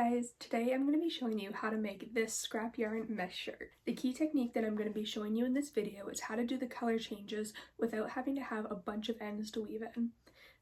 guys, today I'm going to be showing you how to make this scrap yarn mesh shirt. The key technique that I'm going to be showing you in this video is how to do the color changes without having to have a bunch of ends to weave in.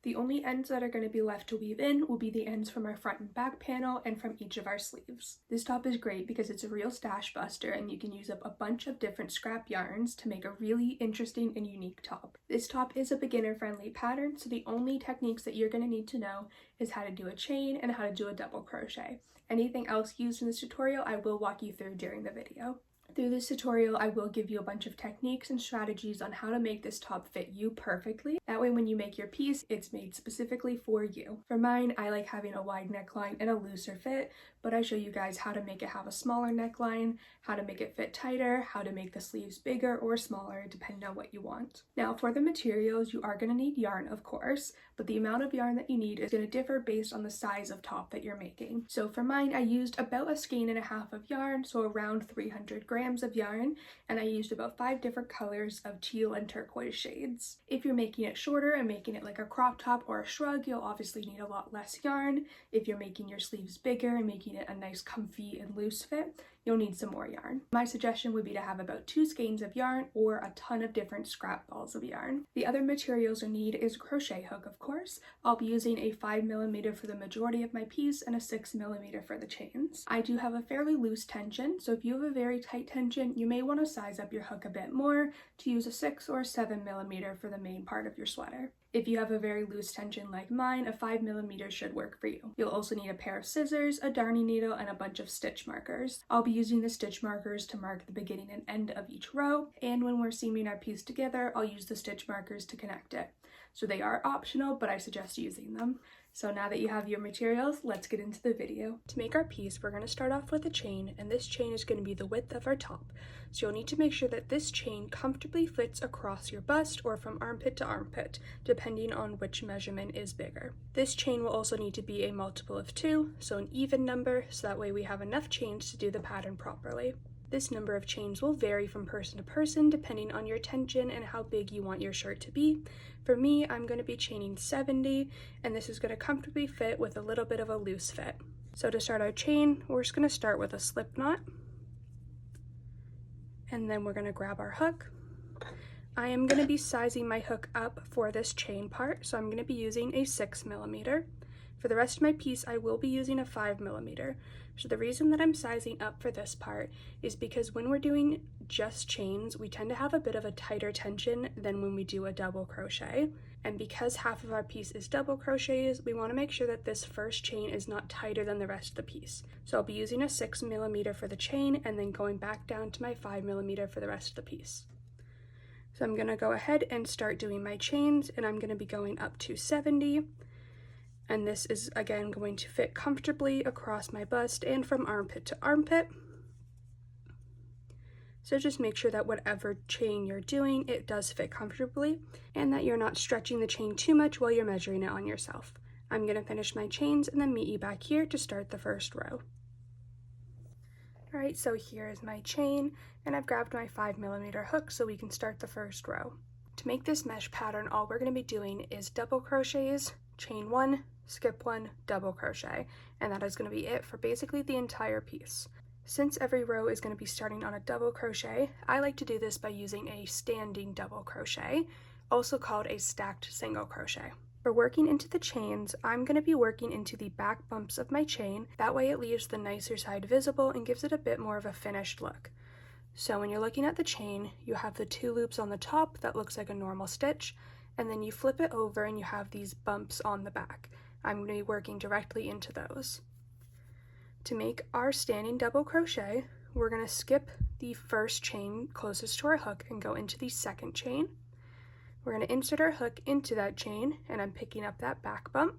The only ends that are going to be left to weave in will be the ends from our front and back panel and from each of our sleeves. This top is great because it's a real stash buster and you can use up a bunch of different scrap yarns to make a really interesting and unique top. This top is a beginner friendly pattern, so the only techniques that you're going to need to know is how to do a chain and how to do a double crochet. Anything else used in this tutorial I will walk you through during the video. Through this tutorial, I will give you a bunch of techniques and strategies on how to make this top fit you perfectly. That way when you make your piece, it's made specifically for you. For mine, I like having a wide neckline and a looser fit, but I show you guys how to make it have a smaller neckline, how to make it fit tighter, how to make the sleeves bigger or smaller depending on what you want. Now for the materials, you are going to need yarn, of course, but the amount of yarn that you need is going to differ based on the size of top that you're making. So for mine, I used about a skein and a half of yarn, so around 300 grams of yarn, and I used about 5 different colors of teal and turquoise shades. If you're making it shorter and making it like a crop top or a shrug, you'll obviously need a lot less yarn. If you're making your sleeves bigger and making it a nice comfy and loose fit, you'll need some more yarn. My suggestion would be to have about 2 skeins of yarn or a ton of different scrap balls of yarn. The other materials you'll need is a crochet hook, of course. I'll be using a 5mm for the majority of my piece and a 6mm for the chains. I do have a fairly loose tension, so if you have a very tight tension, you may want to size up your hook a bit more to use a 6 or 7mm for the main part of your sweater. If you have a very loose tension like mine, a 5mm should work for you. You'll also need a pair of scissors, a darning needle, and a bunch of stitch markers. I'll be using the stitch markers to mark the beginning and end of each row, and when we're seaming our piece together, I'll use the stitch markers to connect it. So they are optional, but I suggest using them. So now that you have your materials, let's get into the video. To make our piece, we're going to start off with a chain, and this chain is going to be the width of our top. So you'll need to make sure that this chain comfortably fits across your bust or from armpit to armpit, depending on which measurement is bigger. This chain will also need to be a multiple of 2, so an even number, so that way we have enough chains to do the pattern properly. This number of chains will vary from person to person depending on your tension and how big you want your shirt to be. For me, I'm going to be chaining 70, and this is going to comfortably fit with a little bit of a loose fit. So to start our chain, we're just going to start with a slip knot, and then we're going to grab our hook. I am going to be sizing my hook up for this chain part, so I'm going to be using a 6mm. For the rest of my piece, I will be using a 5mm. So the reason that I'm sizing up for this part is because when we're doing just chains, we tend to have a bit of a tighter tension than when we do a double crochet. And because half of our piece is double crochets, we want to make sure that this first chain is not tighter than the rest of the piece. So I'll be using a 6mm for the chain and then going back down to my 5mm for the rest of the piece. So I'm going to go ahead and start doing my chains, and I'm going to be going up to 70. And this is again going to fit comfortably across my bust and from armpit to armpit. So just make sure that whatever chain you're doing, it does fit comfortably and that you're not stretching the chain too much while you're measuring it on yourself. I'm going to finish my chains and then meet you back here to start the first row. Alright, so here is my chain, and I've grabbed my 5mm hook so we can start the first row. To make this mesh pattern, all we're going to be doing is double crochets, chain 1, skip 1, double crochet, and that is going to be it for basically the entire piece. Since every row is going to be starting on a double crochet, I like to do this by using a standing double crochet, also called a stacked single crochet. For working into the chains, I'm going to be working into the back bumps of my chain. That way it leaves the nicer side visible and gives it a bit more of a finished look. So when you're looking at the chain, you have the 2 loops on the top that looks like a normal stitch, and then you flip it over and you have these bumps on the back. I'm going to be working directly into those. To make our standing double crochet, we're going to skip the first chain closest to our hook and go into the second chain. We're going to insert our hook into that chain, and I'm picking up that back bump.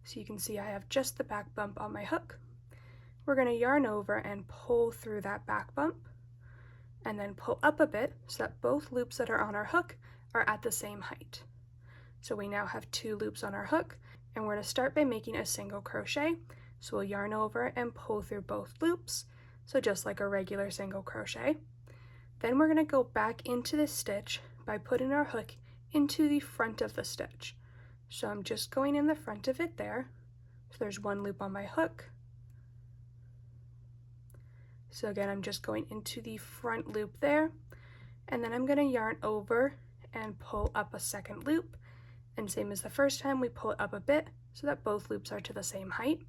So you can see I have just the back bump on my hook. We're going to yarn over and pull through that back bump, and then pull up a bit so that both loops that are on our hook are at the same height. So we now have 2 loops on our hook, and we're going to start by making a single crochet. So we'll yarn over and pull through both loops, so just like a regular single crochet. Then we're going to go back into this stitch by putting our hook into the front of the stitch. So I'm just going in the front of it there. So there's 1 loop on my hook, So again, I'm just going into the front loop there, and then I'm going to yarn over and pull up a second loop, and same as the first time, we pull it up a bit so that both loops are to the same height,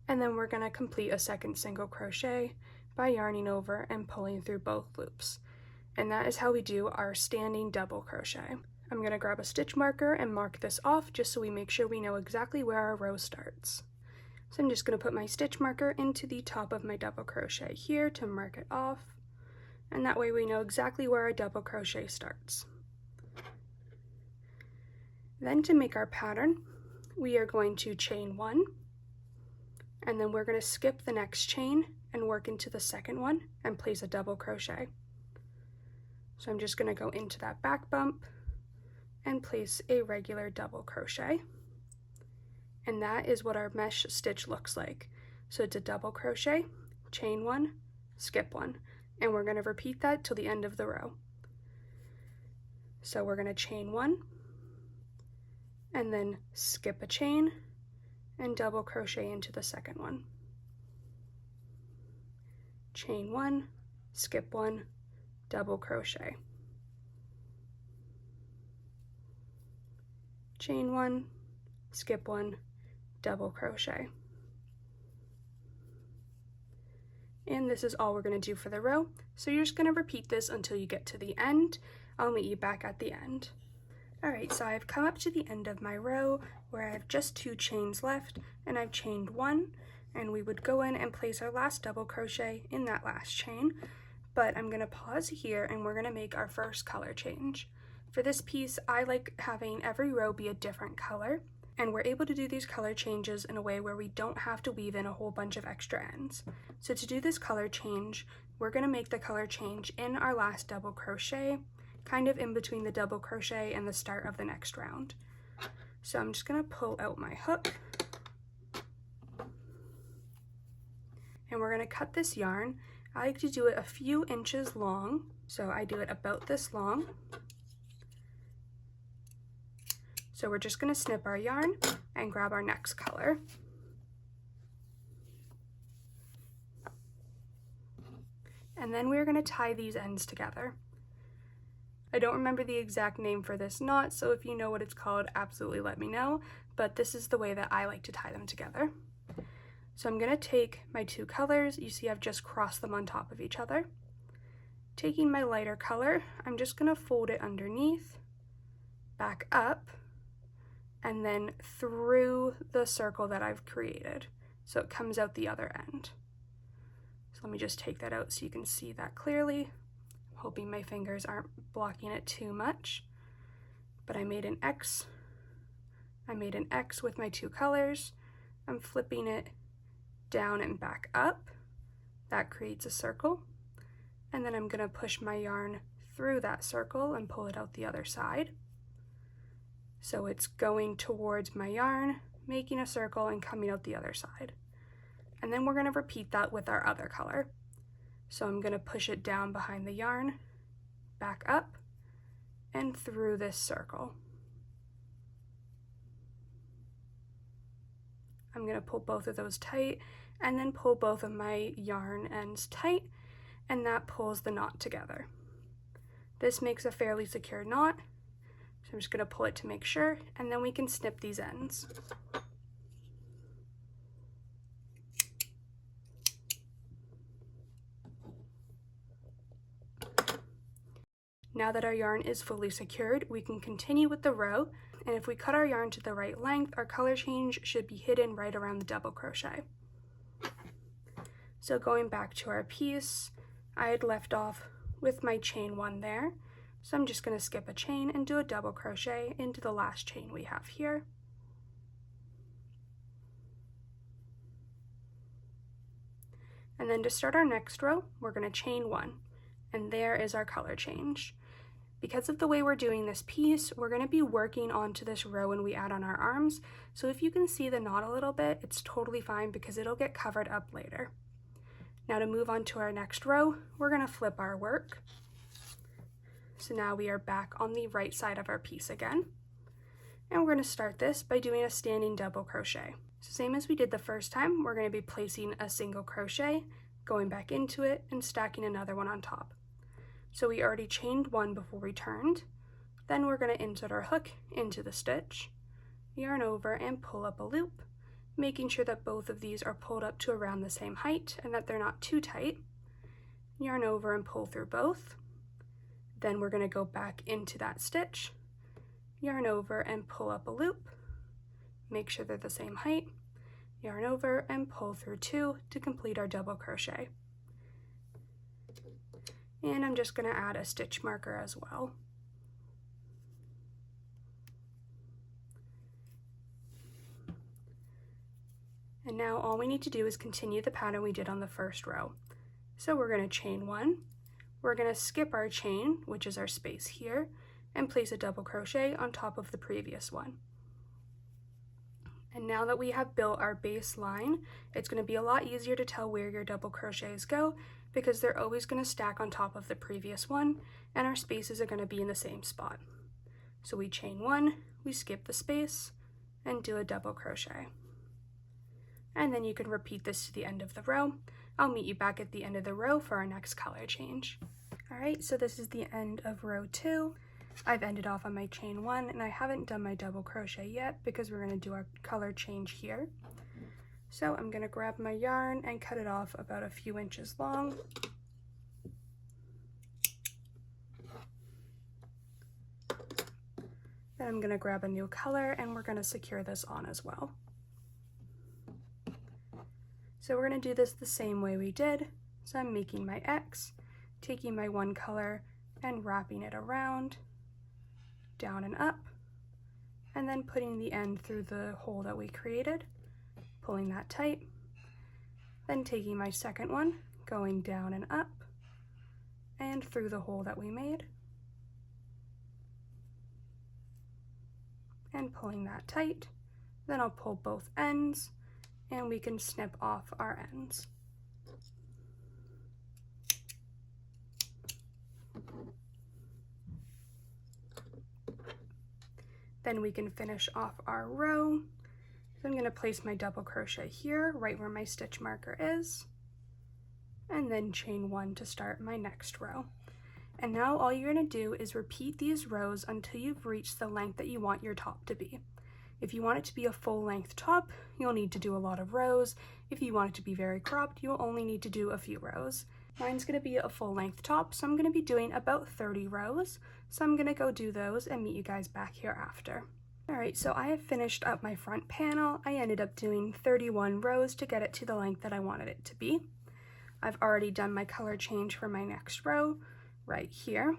and then we're going to complete a second single crochet by yarning over and pulling through both loops. And that is how we do our standing double crochet. I'm going to grab a stitch marker and mark this off just so we make sure we know exactly where our row starts. So I'm just going to put my stitch marker into the top of my double crochet here to mark it off, and that way we know exactly where our double crochet starts. Then to make our pattern, we are going to chain 1, and then we're going to skip the next chain and work into the second one and place a double crochet. So I'm just going to go into that back bump and place a regular double crochet. And that is what our mesh stitch looks like. So it's a double crochet, chain 1, skip 1, and we're going to repeat that till the end of the row. So we're going to chain 1, and then skip a chain, and double crochet into the second one. Chain 1, skip 1, double crochet. Chain 1, skip 1, double crochet. And this is all we're going to do for the row. So you're just going to repeat this until you get to the end. I'll meet you back at the end. Alright, so I've come up to the end of my row where I have just 2 chains left, and I've chained 1, and we would go in and place our last double crochet in that last chain. But I'm going to pause here and we're going to make our first color change. For this piece, I like having every row be a different color, and we're able to do these color changes in a way where we don't have to weave in a whole bunch of extra ends. So to do this color change, we're going to make the color change in our last double crochet, kind of in between the double crochet and the start of the next round. So I'm just going to pull out my hook, and we're going to cut this yarn. I like to do it a few inches long, so I do it about this long. So we're just going to snip our yarn and grab our next color. And then we're going to tie these ends together. I don't remember the exact name for this knot, so if you know what it's called, absolutely let me know, but this is the way that I like to tie them together. So I'm going to take my 2 colors, you see I've just crossed them on top of each other. Taking my lighter color, I'm just going to fold it underneath, back up, and then through the circle that I've created, so it comes out the other end. So let me just take that out so you can see that clearly. I'm hoping my fingers aren't blocking it too much, but I made an X. I made an X with my 2 colors. I'm flipping it down and back up. That creates a circle, and then I'm going to push my yarn through that circle and pull it out the other side. So it's going towards my yarn, making a circle and coming out the other side. And then we're going to repeat that with our other color. So I'm going to push it down behind the yarn, back up, and through this circle. I'm going to pull both of those tight, and then pull both of my yarn ends tight, and that pulls the knot together. This makes a fairly secure knot, so I'm just going to pull it to make sure, and then we can snip these ends. Now that our yarn is fully secured, we can continue with the row, and if we cut our yarn to the right length, our color change should be hidden right around the double crochet. So going back to our piece, I had left off with my chain 1 there, so I'm just going to skip a chain and do a double crochet into the last chain we have here. And then to start our next row, we're going to chain 1, and there is our color change. Because of the way we're doing this piece, we're going to be working onto this row when we add on our arms, so if you can see the knot a little bit, it's totally fine because it'll get covered up later. Now to move on to our next row, we're going to flip our work. So now we are back on the right side of our piece again, and we're going to start this by doing a standing double crochet. So same as we did the first time, we're going to be placing a single crochet, going back into it and stacking another one on top. So we already chained one before we turned. Then we're going to insert our hook into the stitch, yarn over and pull up a loop, making sure that both of these are pulled up to around the same height and that they're not too tight. Yarn over and pull through both. Then we're going to go back into that stitch, yarn over and pull up a loop, make sure they're the same height, yarn over and pull through 2 to complete our double crochet. And I'm just going to add a stitch marker as well. And now all we need to do is continue the pattern we did on the first row. So we're going to chain 1, we're going to skip our chain, which is our space here, and place a double crochet on top of the previous one. And now that we have built our base line, it's going to be a lot easier to tell where your double crochets go because they're always going to stack on top of the previous one and our spaces are going to be in the same spot. So we chain 1, we skip the space, and do a double crochet. And then you can repeat this to the end of the row. I'll meet you back at the end of the row for our next color change. Alright, so this is the end of row 2. I've ended off on my chain 1 and I haven't done my double crochet yet because we're going to do our color change here. So I'm going to grab my yarn and cut it off about a few inches long. Then I'm going to grab a new color and we're going to secure this on as well. So we're going to do this the same way we did. So I'm making my X, taking my one color and wrapping it around, down and up, and then putting the end through the hole that we created, pulling that tight, then taking my second one, going down and up, and through the hole that we made, and pulling that tight. Then I'll pull both ends, and we can snip off our ends. Then we can finish off our row. So I'm going to place my double crochet here, right where my stitch marker is, and then chain 1 to start my next row. And now all you're going to do is repeat these rows until you've reached the length that you want your top to be. If you want it to be a full length top, you'll need to do a lot of rows. If you want it to be very cropped, you'll only need to do a few rows. Mine's going to be a full length top, so I'm going to be doing about 30 rows. So I'm going to go do those and meet you guys back here after. Alright, so I have finished up my front panel. I ended up doing 31 rows to get it to the length that I wanted it to be. I've already done my color change for my next row right here.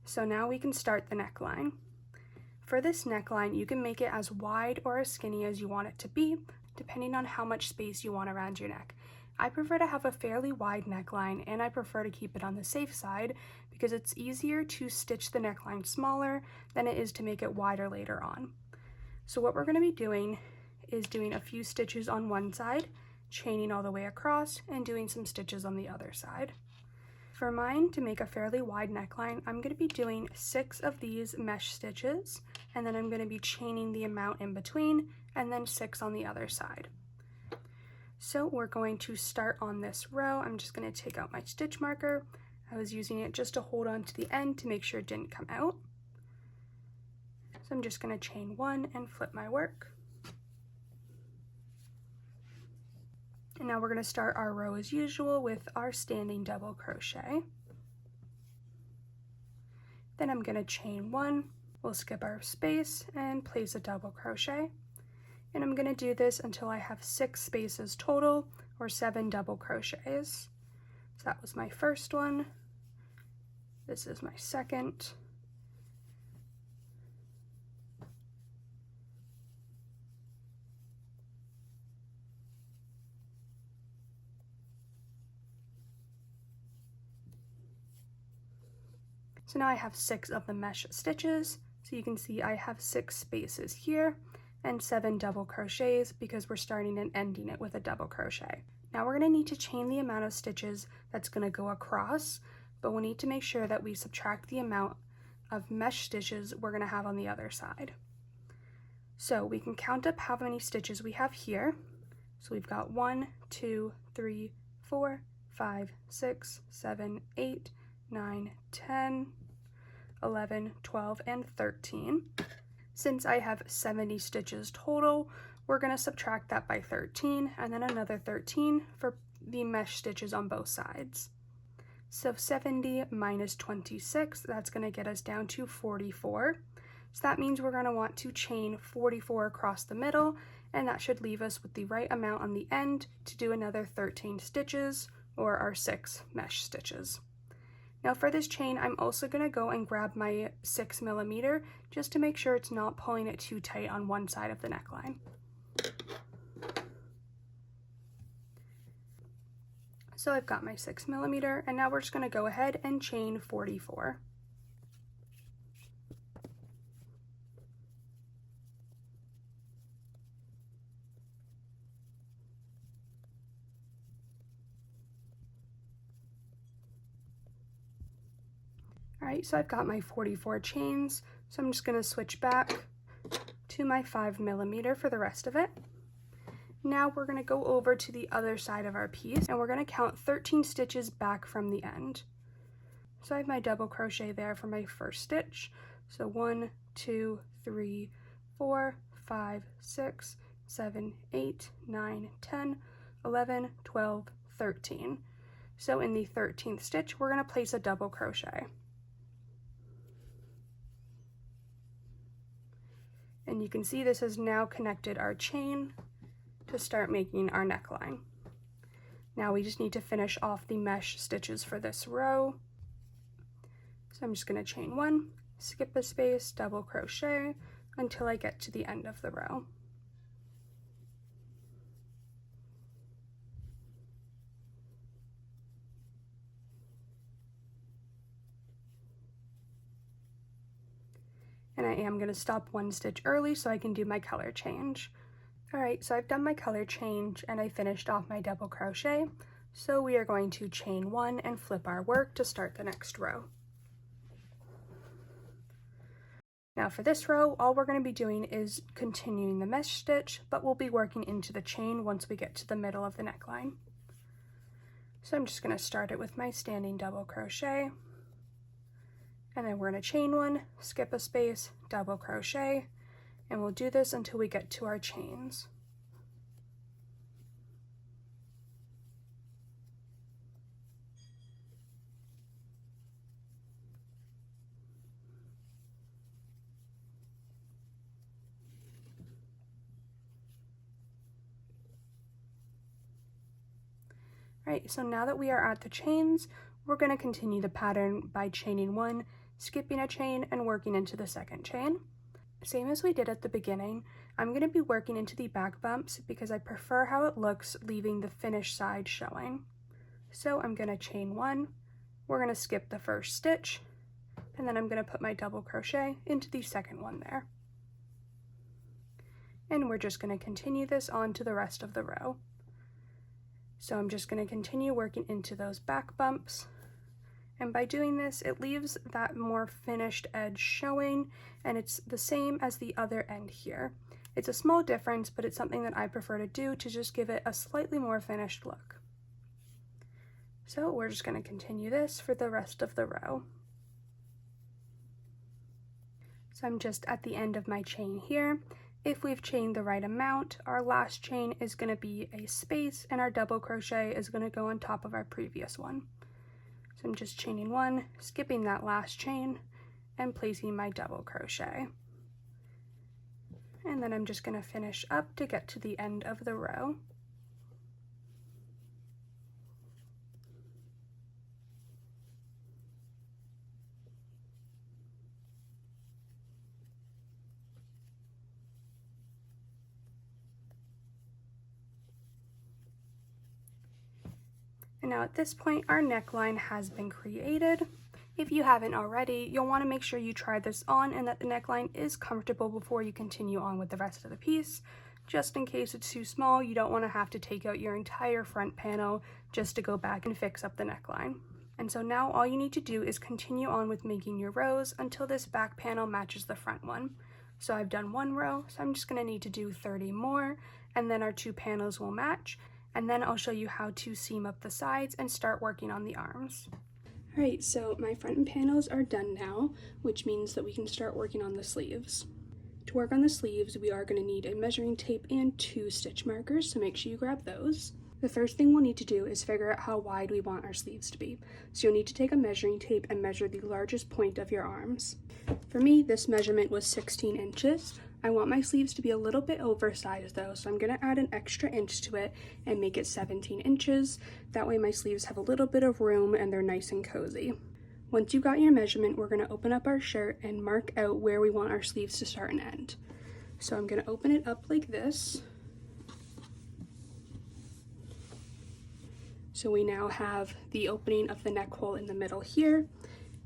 So now we can start the neckline. For this neckline, you can make it as wide or as skinny as you want it to be, depending on how much space you want around your neck. I prefer to have a fairly wide neckline, and I prefer to keep it on the safe side because it's easier to stitch the neckline smaller than it is to make it wider later on. So what we're going to be doing is doing a few stitches on one side, chaining all the way across, and doing some stitches on the other side. For mine, to make a fairly wide neckline, I'm going to be doing 6 of these mesh stitches, and then I'm going to be chaining the amount in between, and then 6 on the other side. So we're going to start on this row. I'm just going to take out my stitch marker. I was using it just to hold on to the end to make sure it didn't come out. So I'm just going to chain 1 and flip my work. And now we're going to start our row as usual with our standing double crochet. Then I'm going to chain 1, we'll skip our space and place a double crochet. And I'm going to do this until I have 6 spaces total, or 7 double crochets. So that was my first one. This is my second. So now I have 6 of the mesh stitches, so you can see I have 6 spaces here and 7 double crochets because we're starting and ending it with a double crochet. Now we're going to need to chain the amount of stitches that's going to go across, but we'll need to make sure that we subtract the amount of mesh stitches we're going to have on the other side. So we can count up how many stitches we have here. So we've got 1, 2, 3, 4, 5, 6, 7, 8, 9, 10, 11, 12, and 13. Since I have 70 stitches total, we're going to subtract that by 13 and then another 13 for the mesh stitches on both sides. So 70 minus 26, that's going to get us down to 44. So that means we're going to want to chain 44 across the middle, and that should leave us with the right amount on the end to do another 13 stitches, or our 6 mesh stitches. Now for this chain, I'm also going to go and grab my 6mm just to make sure it's not pulling it too tight on one side of the neckline. So I've got my 6mm, and now we're just going to go ahead and chain 44. Alright, so I've got my 44 chains, so I'm just going to switch back to my 5mm for the rest of it. Now we're going to go over to the other side of our piece, and we're going to count 13 stitches back from the end. So I have my double crochet there for my first stitch. So 1, 2, 3, 4, 5, 6, 7, 8, 9, 10, 11, 12, 13. So in the 13th stitch, we're going to place a double crochet. And you can see this has now connected our chain to start making our neckline. Now we just need to finish off the mesh stitches for this row. So I'm just going to chain 1, skip a space, double crochet until I get to the end of the row. And I am going to stop 1 stitch early so I can do my color change. Alright, so I've done my color change and I finished off my double crochet. So we are going to chain 1 and flip our work to start the next row. Now for this row, all we're going to be doing is continuing the mesh stitch, but we'll be working into the chain once we get to the middle of the neckline. So I'm just going to start it with my standing double crochet. And then we're going to chain 1, skip a space, double crochet, and we'll do this until we get to our chains. Alright, so now that we are at the chains, we're going to continue the pattern by chaining 1, skipping a chain, and working into the second chain. Same as we did at the beginning, I'm going to be working into the back bumps because I prefer how it looks leaving the finished side showing. So I'm going to chain 1, we're going to skip the first stitch, and then I'm going to put my double crochet into the second one there. And we're just going to continue this on to the rest of the row. So I'm just going to continue working into those back bumps. And by doing this, it leaves that more finished edge showing, and it's the same as the other end here. It's a small difference, but it's something that I prefer to do to just give it a slightly more finished look. So we're just going to continue this for the rest of the row. So I'm just at the end of my chain here. If we've chained the right amount, our last chain is going to be a space, and our double crochet is going to go on top of our previous one. So I'm just chaining 1, skipping that last chain, and placing my double crochet. And then I'm just going to finish up to get to the end of the row. And now at this point, our neckline has been created. If you haven't already, you'll want to make sure you try this on and that the neckline is comfortable before you continue on with the rest of the piece. Just in case it's too small, you don't want to have to take out your entire front panel just to go back and fix up the neckline. And so now all you need to do is continue on with making your rows until this back panel matches the front one. So I've done 1 row, so I'm just going to need to do 30 more, and then our 2 panels will match. and then I'll show you how to seam up the sides and start working on the arms. Alright, so my front panels are done now, which means that we can start working on the sleeves. To work on the sleeves, we are going to need a measuring tape and 2 stitch markers, so make sure you grab those. The first thing we'll need to do is figure out how wide we want our sleeves to be. So you'll need to take a measuring tape and measure the largest point of your arms. For me, this measurement was 16 inches. I want my sleeves to be a little bit oversized though, so I'm going to add an extra inch to it and make it 17 inches. That way my sleeves have a little bit of room and they're nice and cozy. Once you got your measurement, we're going to open up our shirt and mark out where we want our sleeves to start and end. So I'm going to open it up like this. So we now have the opening of the neck hole in the middle here,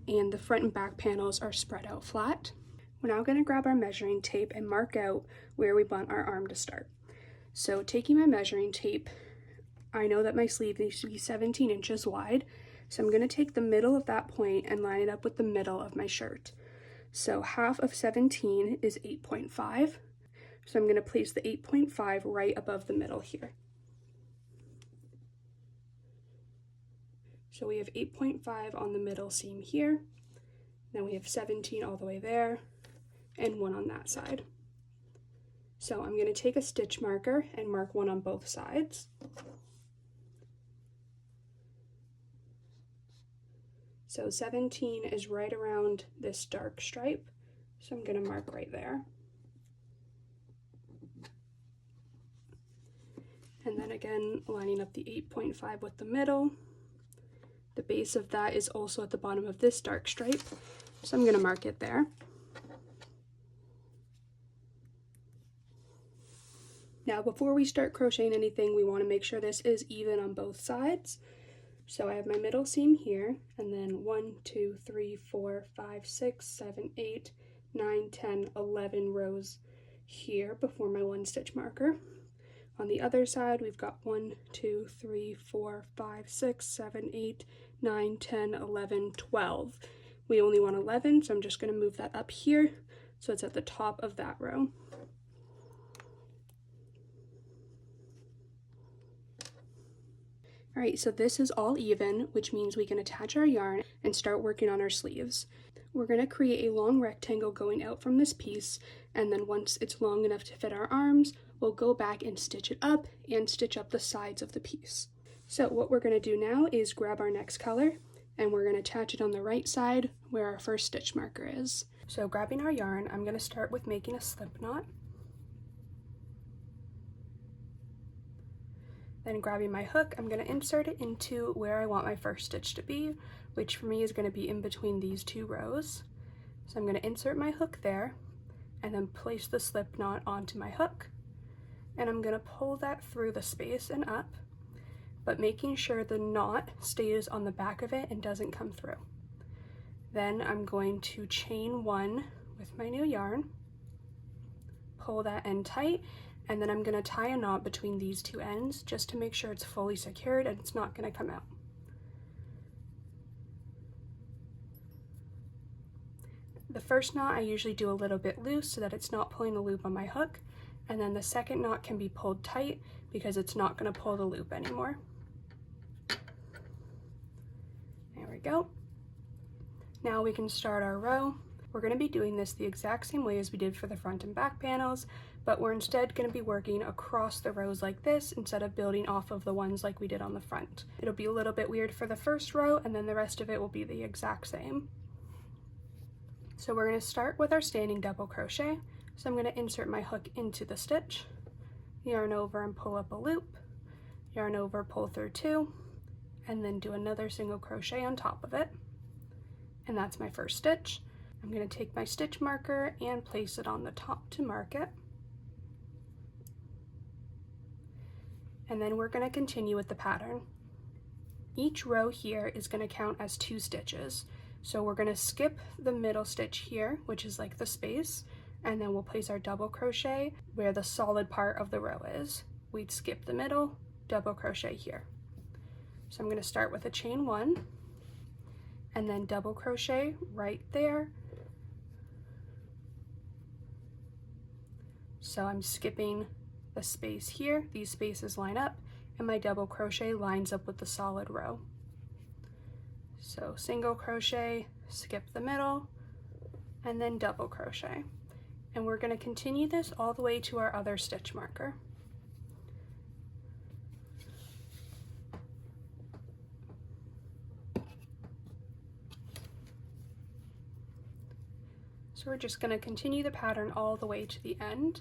and the front and back panels are spread out flat. We're now going to grab our measuring tape and mark out where we want our arm to start. So taking my measuring tape, I know that my sleeve needs to be 17 inches wide. So I'm going to take the middle of that point and line it up with the middle of my shirt. So half of 17 is 8.5. So I'm going to place the 8.5 right above the middle here. So we have 8.5 on the middle seam here. Then we have 17 all the way there and 1 on that side. So I'm going to take a stitch marker and mark 1 on both sides. So 17 is right around this dark stripe, so I'm going to mark right there. And then again, lining up the 8.5 with the middle. The base of that is also at the bottom of this dark stripe, so I'm going to mark it there. Now before we start crocheting anything, we want to make sure this is even on both sides. So I have my middle seam here, and then 1, 2, 3, 4, 5, 6, 7, 8, 9, 10, 11 rows here before my 1 stitch marker. On the other side, we've got 1, 2, 3, 4, 5, 6, 7, 8, 9, 10, 11, 12. We only want 11, so I'm just going to move that up here so it's at the top of that row. Alright, so this is all even, which means we can attach our yarn and start working on our sleeves. We're going to create a long rectangle going out from this piece, and then once it's long enough to fit our arms, we'll go back and stitch it up and stitch up the sides of the piece. So what we're going to do now is grab our next color, and we're going to attach it on the right side where our first stitch marker is. So grabbing our yarn, I'm going to start with making a slip knot. Then grabbing my hook, I'm going to insert it into where I want my first stitch to be, which for me is going to be in between these 2 rows. So I'm going to insert my hook there, and then place the slip knot onto my hook. And I'm going to pull that through the space and up, but making sure the knot stays on the back of it and doesn't come through. Then I'm going to chain 1 with my new yarn, pull that end tight, and then I'm going to tie a knot between these 2 ends just to make sure it's fully secured and it's not going to come out. The first knot I usually do a little bit loose so that it's not pulling the loop on my hook, and then the second knot can be pulled tight because it's not going to pull the loop anymore. There we go. Now we can start our row. We're going to be doing this the exact same way as we did for the front and back panels, but we're instead going to be working across the rows like this instead of building off of the ones like we did on the front. It'll be a little bit weird for the first row, and then the rest of it will be the exact same. So we're going to start with our standing double crochet. So I'm going to insert my hook into the stitch, yarn over and pull up a loop, yarn over, pull through 2, and then do another single crochet on top of it. And that's my first stitch. I'm going to take my stitch marker and place it on the top to mark it. And then we're going to continue with the pattern. Each row here is going to count as 2 stitches. So we're going to skip the middle stitch here, which is like the space, and then we'll place our double crochet where the solid part of the row is. We'd skip the middle, double crochet here. So I'm going to start with a chain 1 and then double crochet right there. So I'm skipping the space here, these spaces line up, and my double crochet lines up with the solid row. So single crochet, skip the middle, and then double crochet. And we're going to continue this all the way to our other stitch marker. So we're just going to continue the pattern all the way to the end.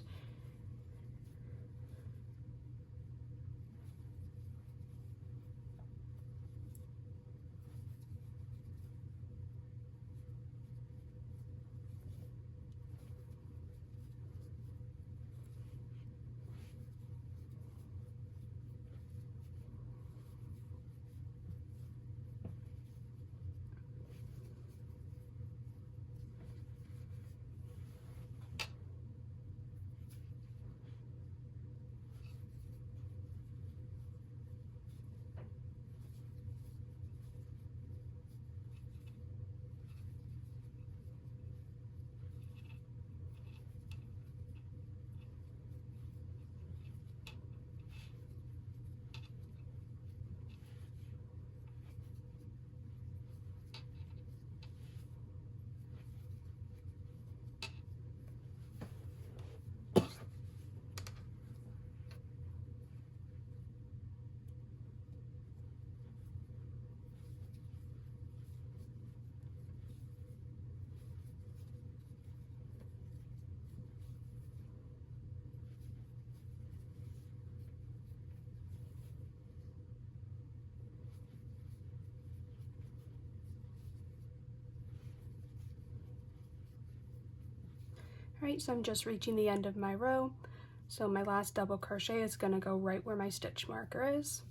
Alright, so I'm just reaching the end of my row. So my last double crochet is going to go right where my stitch marker is.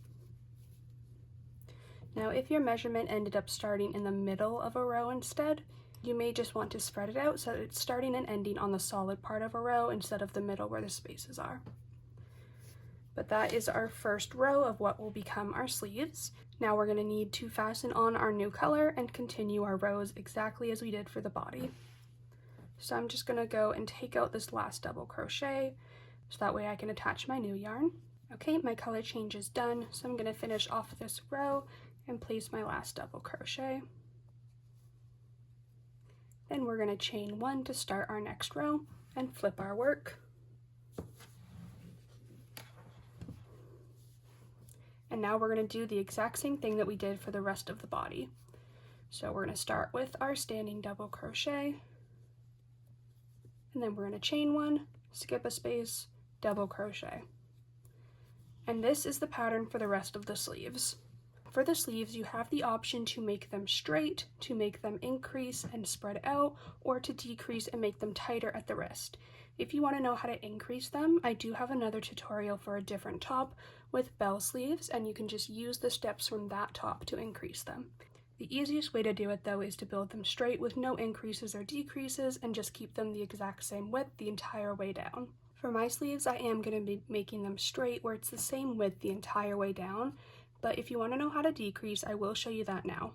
Now if your measurement ended up starting in the middle of a row instead, you may just want to spread it out so that it's starting and ending on the solid part of a row instead of the middle where the spaces are. But that is our first row of what will become our sleeves. Now we're going to need to fasten on our new color and continue our rows exactly as we did for the body. So I'm just going to go and take out this last double crochet so that way I can attach my new yarn. Okay, my color change is done, so I'm going to finish off this row and place my last double crochet. Then we're going to chain one to start our next row and flip our work. And now we're going to do the exact same thing that we did for the rest of the body. So we're going to start with our standing double crochet, and then we're going to chain one, skip a space, double crochet. And this is the pattern for the rest of the sleeves. For the sleeves, you have the option to make them straight, to make them increase and spread out, or to decrease and make them tighter at the wrist. If you want to know how to increase them, I do have another tutorial for a different top with bell sleeves, and you can just use the steps from that top to increase them. The easiest way to do it though is to build them straight with no increases or decreases and just keep them the exact same width the entire way down. For my sleeves, I am going to be making them straight where it's the same width the entire way down, but if you want to know how to decrease, I will show you that now.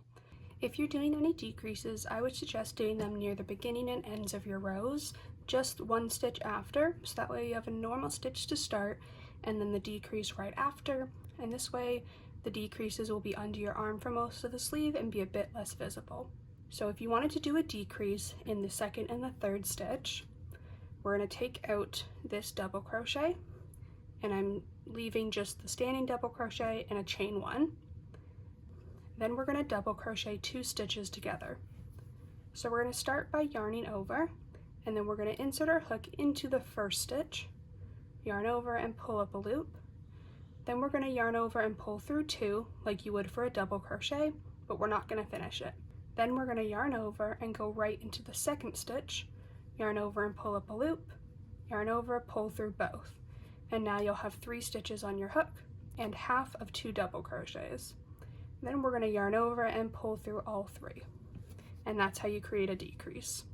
If you're doing any decreases, I would suggest doing them near the beginning and ends of your rows, just one stitch after, so that way you have a normal stitch to start and then the decrease right after, and this way the decreases will be under your arm for most of the sleeve and be a bit less visible. So if you wanted to do a decrease in the second and the third stitch, we're going to take out this double crochet, and I'm leaving just the standing double crochet and a chain one. Then we're going to double crochet 2 stitches together. So we're going to start by yarning over, and then we're going to insert our hook into the first stitch, yarn over and pull up a loop. Then we're going to yarn over and pull through 2 like you would for a double crochet, but we're not going to finish it. Then we're going to yarn over and go right into the second stitch, yarn over and pull up a loop, yarn over, pull through both. And now you'll have 3 stitches on your hook and half of 2 double crochets. Then we're going to yarn over and pull through all 3. And that's how you create a decrease.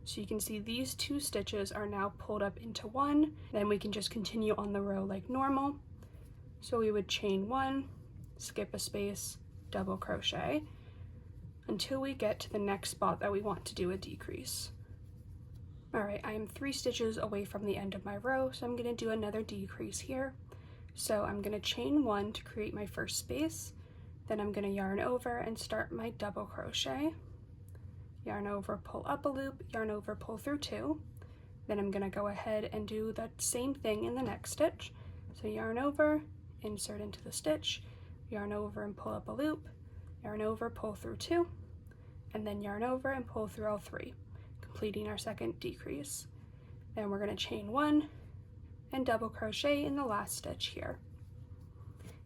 So you can see these 2 stitches are now pulled up into one. Then we can just continue on the row like normal. So we would chain 1, skip a space, double crochet until we get to the next spot that we want to do a decrease. Alright, I am 3 stitches away from the end of my row, so I'm going to do another decrease here. So I'm going to chain 1 to create my first space, then I'm going to yarn over and start my double crochet, yarn over, pull up a loop, yarn over, pull through 2, then I'm going to go ahead and do that same thing in the next stitch. So yarn over, insert into the stitch, yarn over and pull up a loop, yarn over, pull through 2, and then yarn over and pull through all 3, completing our second decrease. Then we're going to chain 1 and double crochet in the last stitch here.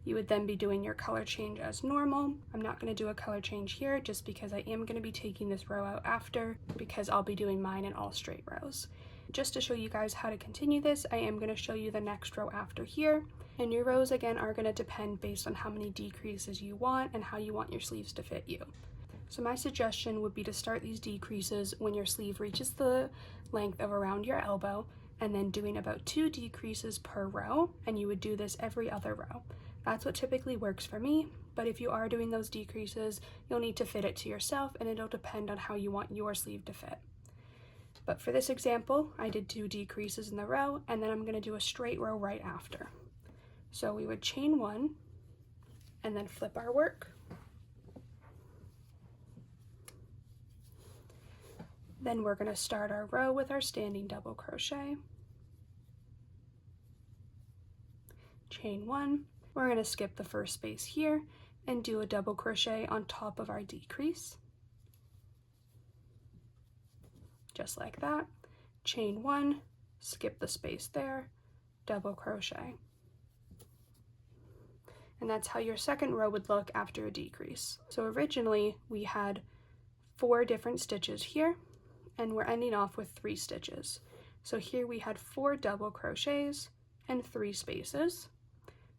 You would then be doing your color change as normal. I'm not going to do a color change here just because I am going to be taking this row out after, because I'll be doing mine in all straight rows. Just to show you guys how to continue this, I am going to show you the next row after here, and your rows again are going to depend based on how many decreases you want and how you want your sleeves to fit you. So my suggestion would be to start these decreases when your sleeve reaches the length of around your elbow, and then doing about 2 decreases per row, and you would do this every other row. That's what typically works for me, but if you are doing those decreases, you'll need to fit it to yourself, and it'll depend on how you want your sleeve to fit. But for this example, I did 2 decreases in the row, and then I'm going to do a straight row right after. So we would chain 1, and then flip our work. Then we're going to start our row with our standing double crochet, chain 1, we're going to skip the first space here and do a double crochet on top of our decrease, just like that, chain 1, skip the space there, double crochet. And that's how your second row would look after a decrease. So originally we had 4 different stitches here, and we're ending off with 3 stitches. So here we had 4 double crochets and 3 spaces.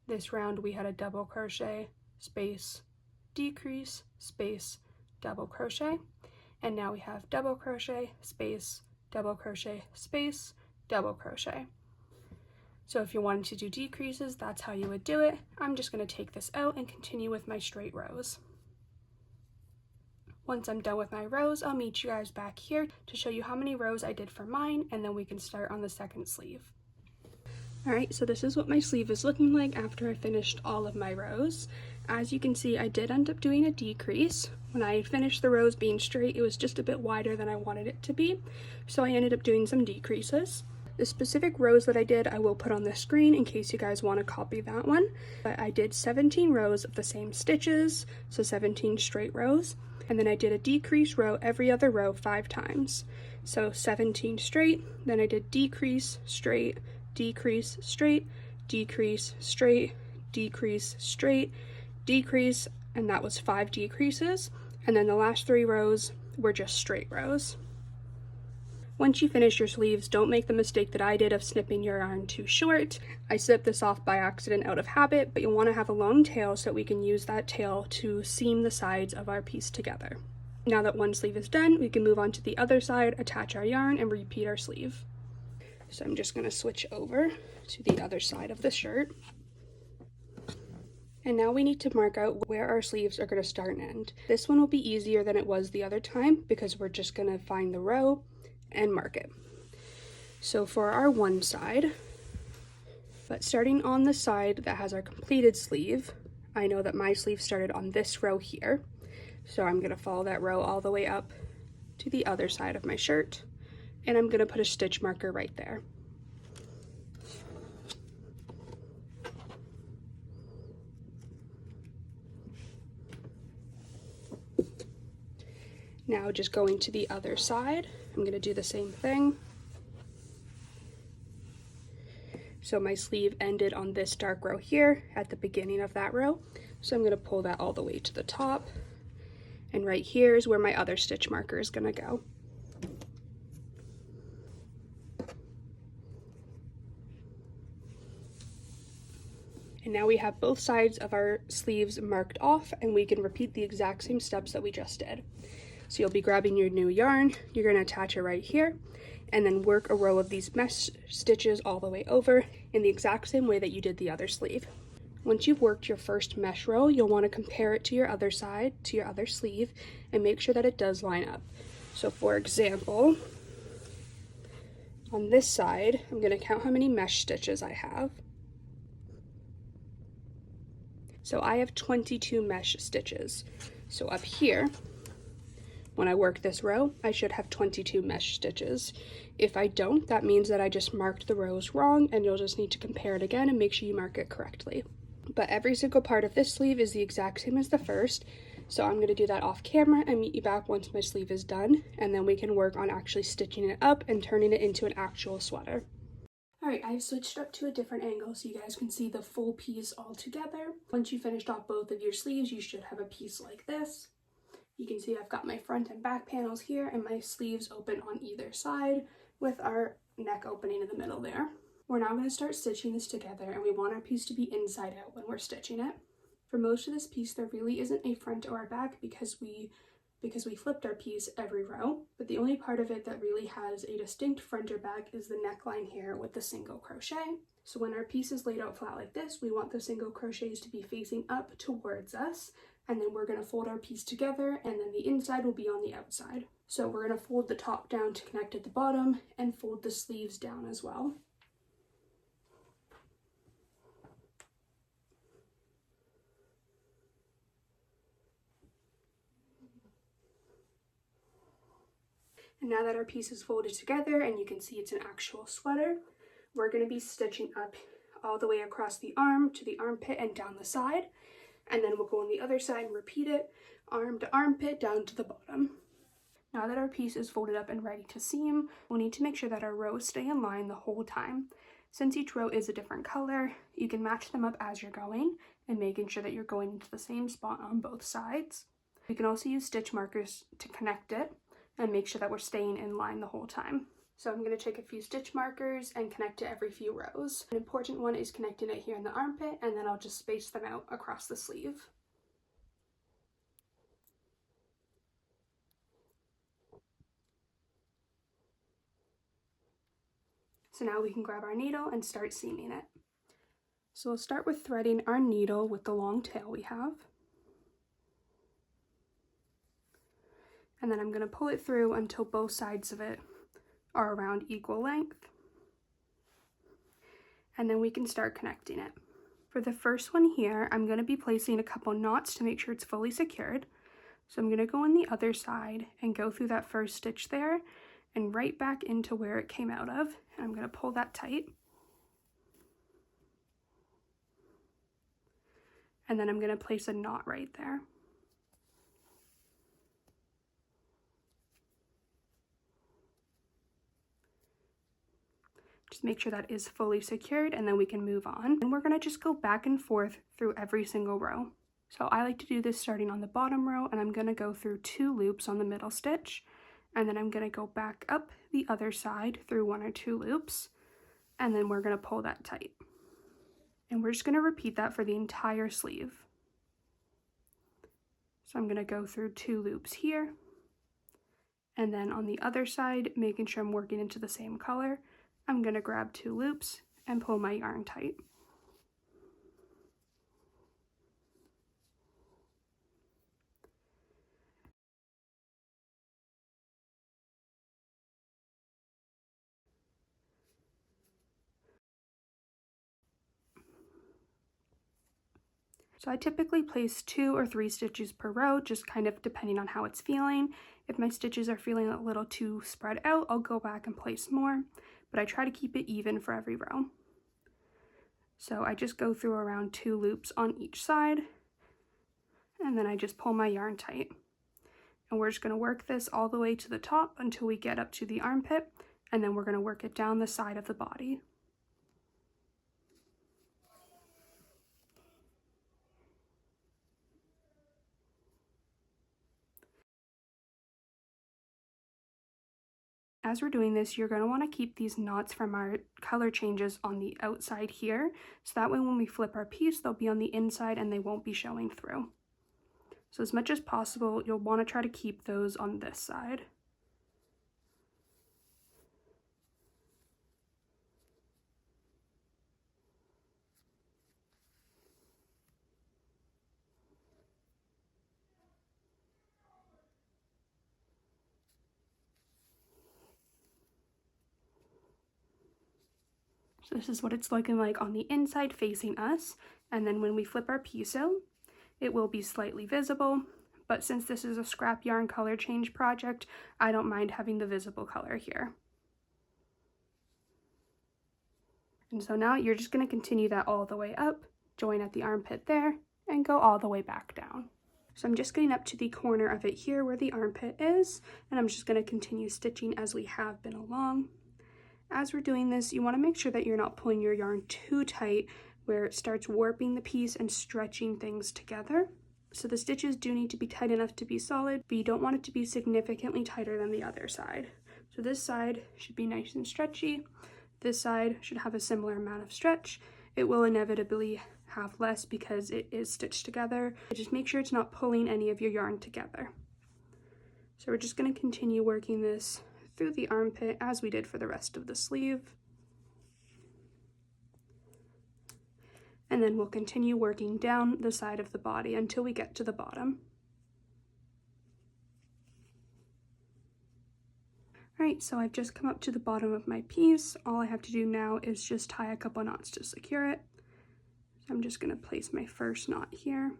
This round we had a double crochet, space, decrease, space, double crochet, and now we have double crochet, space, double crochet, space, double crochet. So if you wanted to do decreases, that's how you would do it. I'm just going to take this out and continue with my straight rows. Once I'm done with my rows, I'll meet you guys back here to show you how many rows I did for mine, and then we can start on the second sleeve. Alright, so this is what my sleeve is looking like after I finished all of my rows. As you can see, I did end up doing a decrease. When I finished the rows being straight, it was just a bit wider than I wanted it to be, so I ended up doing some decreases. The specific rows that I did, I will put on the screen in case you guys want to copy that one. But I did 17 rows of the same stitches, so 17 straight rows, and then I did a decrease row every other row 5 times. So 17 straight, then I did decrease, straight, decrease, straight, decrease, straight, decrease, straight, decrease, and that was 5 decreases, and then the last 3 rows were just straight rows. Once you finish your sleeves, don't make the mistake that I did of snipping your yarn too short. I snipped this off by accident out of habit, but you'll want to have a long tail so that we can use that tail to seam the sides of our piece together. Now that one sleeve is done, we can move on to the other side, attach our yarn, and repeat our sleeve. So I'm just going to switch over to the other side of the shirt. And now we need to mark out where our sleeves are going to start and end. This one will be easier than it was the other time because we're just going to find the row and mark it. So for our one side, but starting on the side that has our completed sleeve, I know that my sleeve started on this row here. So I'm going to follow that row all the way up to the other side of my shirt. And I'm going to put a stitch marker right there. Now just going to the other side, I'm going to do the same thing. So my sleeve ended on this dark row here at the beginning of that row. So I'm going to pull that all the way to the top. And right here is where my other stitch marker is going to go. And now we have both sides of our sleeves marked off, and we can repeat the exact same steps that we just did. So you'll be grabbing your new yarn, you're going to attach it right here, and then work a row of these mesh stitches all the way over in the exact same way that you did the other sleeve. Once you've worked your first mesh row, you'll want to compare it to your other side, to your other sleeve, and make sure that it does line up. So for example, on this side, I'm going to count how many mesh stitches I have. So I have 22 mesh stitches. So up here, when I work this row, I should have 22 mesh stitches. If I don't, that means that I just marked the rows wrong, and you'll just need to compare it again and make sure you mark it correctly. But every single part of this sleeve is the exact same as the first, so I'm going to do that off camera and meet you back once my sleeve is done, and then we can work on actually stitching it up and turning it into an actual sweater. Alright, I've switched up to a different angle so you guys can see the full piece all together. Once you finished off both of your sleeves, you should have a piece like this. You can see I've got my front and back panels here, and my sleeves open on either side with our neck opening in the middle there. We're now going to start stitching this together, and we want our piece to be inside out when we're stitching it. For most of this piece, there really isn't a front or a back because we flipped our piece every row, but the only part of it that really has a distinct front or back is the neckline here with the single crochet. So when our piece is laid out flat like this, we want the single crochets to be facing up towards us, and then we're going to fold our piece together, and then the inside will be on the outside. So we're going to fold the top down to connect at the bottom and fold the sleeves down as well. And now that our piece is folded together and you can see it's an actual sweater, we're going to be stitching up all the way across the arm to the armpit and down the side. And then we'll go on the other side and repeat it, arm to armpit, down to the bottom. Now that our piece is folded up and ready to seam, we'll need to make sure that our rows stay in line the whole time. Since each row is a different color, you can match them up as you're going and making sure that you're going into the same spot on both sides. We can also use stitch markers to connect it and make sure that we're staying in line the whole time. So I'm going to take a few stitch markers and connect it every few rows. An important one is connecting it here in the armpit, and then I'll just space them out across the sleeve. So now we can grab our needle and start seaming it. So we'll start with threading our needle with the long tail we have. And then I'm going to pull it through until both sides of it are around equal length. And then we can start connecting it. For the first one here, I'm going to be placing a couple knots to make sure it's fully secured. So I'm going to go on the other side and go through that first stitch there and right back into where it came out of. And I'm going to pull that tight. And then I'm going to place a knot right there. Just make sure that is fully secured, and then we can move on. And we're going to just go back and forth through every single row. So I like to do this starting on the bottom row, and I'm going to go through 2 loops on the middle stitch, and then I'm going to go back up the other side through 1 or 2 loops, and then we're going to pull that tight. And we're just going to repeat that for the entire sleeve. So I'm going to go through 2 loops here, and then on the other side, making sure I'm working into the same color, I'm going to grab 2 loops and pull my yarn tight. So I typically place 2 or 3 stitches per row, just kind of depending on how it's feeling. If my stitches are feeling a little too spread out, I'll go back and place more, but I try to keep it even for every row. So I just go through around 2 loops on each side, and then I just pull my yarn tight. And we're just going to work this all the way to the top until we get up to the armpit, and then we're going to work it down the side of the body. As we're doing this, you're going to want to keep these knots from our color changes on the outside here, so that way when we flip our piece, they'll be on the inside and they won't be showing through. So as much as possible, you'll want to try to keep those on this side. So this is what it's looking like on the inside facing us, And then when we flip our piece out, it will be slightly visible, but since this is a scrap yarn color change project, I don't mind having the visible color here. And so now you're just going to continue that all the way up, join at the armpit there, and go all the way back down. So I'm just getting up to the corner of it here where the armpit is, and I'm just going to continue stitching as we have been along. As we're doing this, you want to make sure that you're not pulling your yarn too tight where it starts warping the piece and stretching things together. So the stitches do need to be tight enough to be solid, but you don't want it to be significantly tighter than the other side. So this side should be nice and stretchy. This side should have a similar amount of stretch. It will inevitably have less because it is stitched together. But just make sure it's not pulling any of your yarn together. So we're just going to continue working this through the armpit as we did for the rest of the sleeve. And then we'll continue working down the side of the body until we get to the bottom. Alright, so I've just come up to the bottom of my piece. All I have to do now is just tie a couple knots to secure it. So I'm just going to place my first knot here.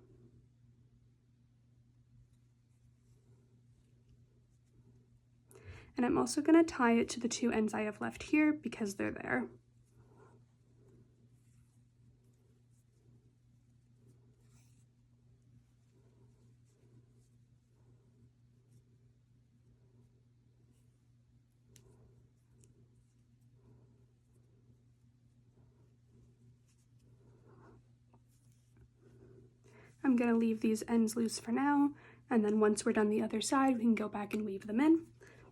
And I'm also going to tie it to the two ends I have left here because they're there. I'm going to leave these ends loose for now, and then once we're done the other side, we can go back and weave them in.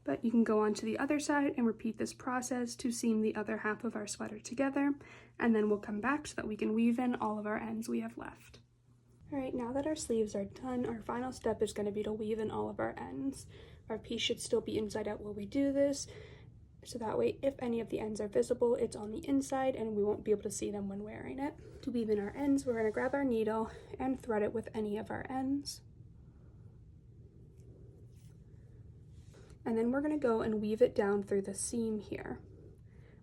But you can go on to the other side and repeat this process to seam the other half of our sweater together, and then we'll come back so that we can weave in all of our ends we have left. Alright, now that our sleeves are done, our final step is going to be to weave in all of our ends. Our piece should still be inside out while we do this, so that way if any of the ends are visible, it's on the inside and we won't be able to see them when wearing it. To weave in our ends, we're going to grab our needle and thread it with any of our ends. And then we're going to go and weave it down through the seam here.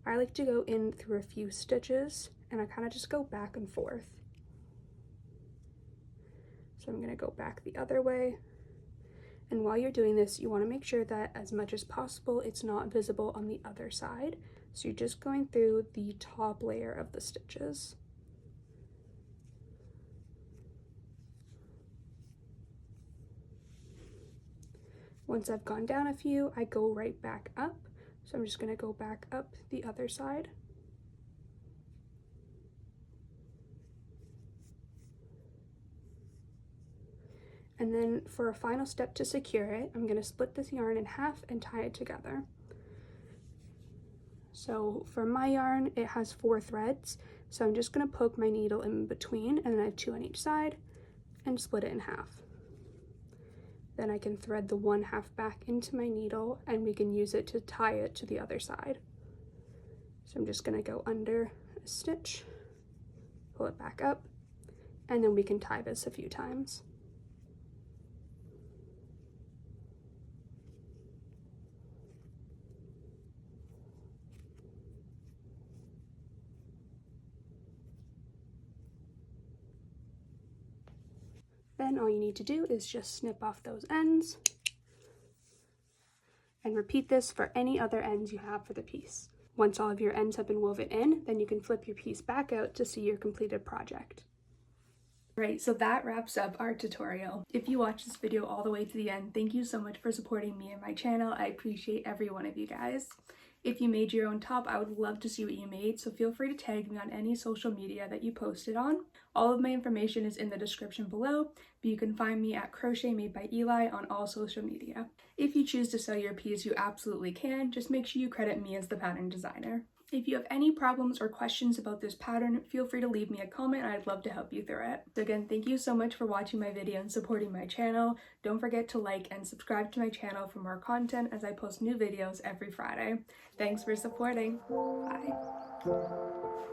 I like to go in through a few stitches and I kind of just go back and forth. So I'm going to go back the other way. And while you're doing this, you want to make sure that as much as possible it's not visible on the other side. So you're just going through the top layer of the stitches. Once I've gone down a few, I go right back up. So I'm just going to go back up the other side. And then for a final step to secure it, I'm going to split this yarn in half and tie it together. So for my yarn, it has 4 threads. So I'm just going to poke my needle in between, and then I have 2 on each side, and split it in half. Then I can thread the 1/2 back into my needle, and we can use it to tie it to the other side. So I'm just going to go under a stitch, pull it back up, and then we can tie this a few times. Then all you need to do is just snip off those ends and repeat this for any other ends you have for the piece. Once all of your ends have been woven in, then you can flip your piece back out to see your completed project. Right, so that wraps up our tutorial. If you watched this video all the way to the end, thank you so much for supporting me and my channel. I appreciate every one of you guys. If you made your own top, I would love to see what you made, so feel free to tag me on any social media that you posted on. All of my information is in the description below, but you can find me at CrochetMadeByEli on all social media. If you choose to sell your piece, you absolutely can. Just make sure you credit me as the pattern designer. If you have any problems or questions about this pattern, feel free to leave me a comment. I'd love to help you through it. So again, thank you so much for watching my video and supporting my channel. Don't forget to like and subscribe to my channel for more content as I post new videos every Friday. Thanks for supporting. Bye.